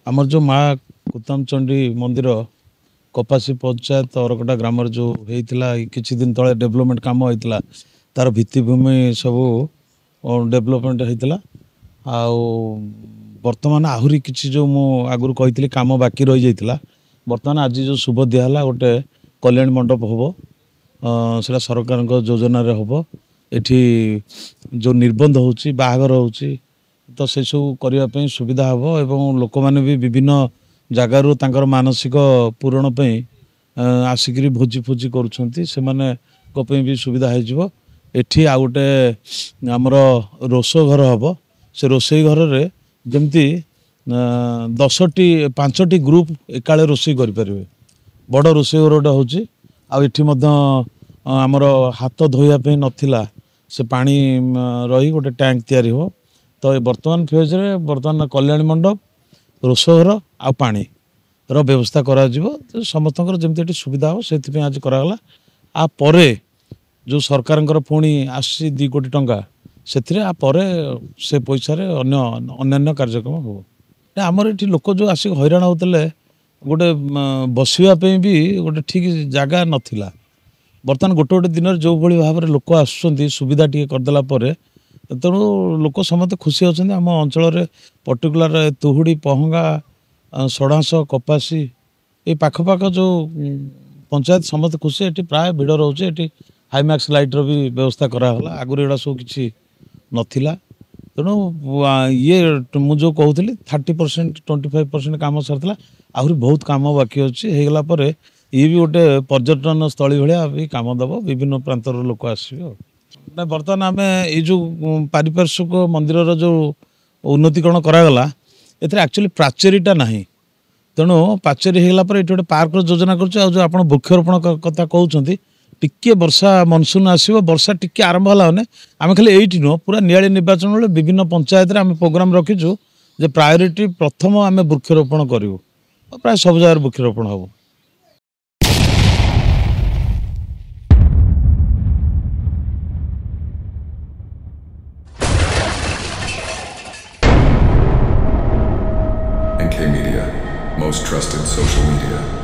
आमर जो माँ कुतमचंडी मंदिर कपासी पंचायत अरकटा ग्राम जो होता किसी दिन तले डेवलपमेंट काम होता तार भित्तिभूमि सब डेवलपमेंट होता बर्तमान आहरी किसी जो मु आगुरी कही कम बाकी रही जाता बर्तमान आज जो शुभ दिहला गोटे कल्याण मंडप हम से सरकार योजन हम एठी जो निर्बंध होची बाहागर होची तो से सब करने सुविधा हम एवं लोक मैंने भी विभिन्न जगार तांकर मानसिक पूरण आसिक भोजी फोजी कर भी सुविधा हो एठी आ गोटे आमर रोषो घर हम से रोसई घर रे जमती 10टी 5टी ग्रुप एकाले रोसई करें बड़ रोसई घर गोटे होमर हाथ धोइया नाला से पानी रही गोटे टैंक तैयारी हो तो बर्तमान फेज रे बर्तमान कल्याण मंडप रोषघर आ पानी रो व्यवस्था करा समस्त जमी सुविधा हो से आज कराला आ परे जो सरकार पुणी आसी 2 कोटी टंका से से पैसा अन्य कार्यक्रम हो आमर ये लोक जो आसिक हैरान होते गोटे बसवाई भी गोटे ठीक जगह नाला बर्तमान गोटे गोटे दिन जो भाई भाव में लोक आसुँच सुविधा टी करदेला तेणु लोक समस्त खुशी अच्छा आम अंचल पर्टिकुलर तुहुड़ी पहंगा सड़ास कपासी ये पाखपाख जो पंचायत समस्त खुशी ये प्राय भिड़ रोचे ये हाईमैक्स लाइट भी व्यवस्था कराला आगुरी एड़ा सब किसी नाला तेणु ये मुझे कहूली 30% 25% काम सरता आहरी बहुत काम बाकी अच्छी होगला ये भी गोटे पर्यटन स्थली भाया भी काम दब विभिन्न प्रांतर लोक आसवे ना बर्तमान आम ये जो पारिपार्श्विक मंदिर जो उन्नतीकरण करागला ये एक्चुअली प्राचेरीटा ना तेणु पाचेरी होगा ये गोटे पार्क योजना कर आप वृक्षरोपण कथा कहते टिके वर्षा मनसून आसो वर्षा टिके आरंभ है आम खाली ये नुह पूरा नियाली निर्वाचन बेले विभिन्न पंचायत आम प्रोग्राम रखीचु जे प्रायोरिटी प्रथम आम वृक्षरोपण करूँ प्राय सब जगह वृक्षरोपण हम NK Media, most trusted social media.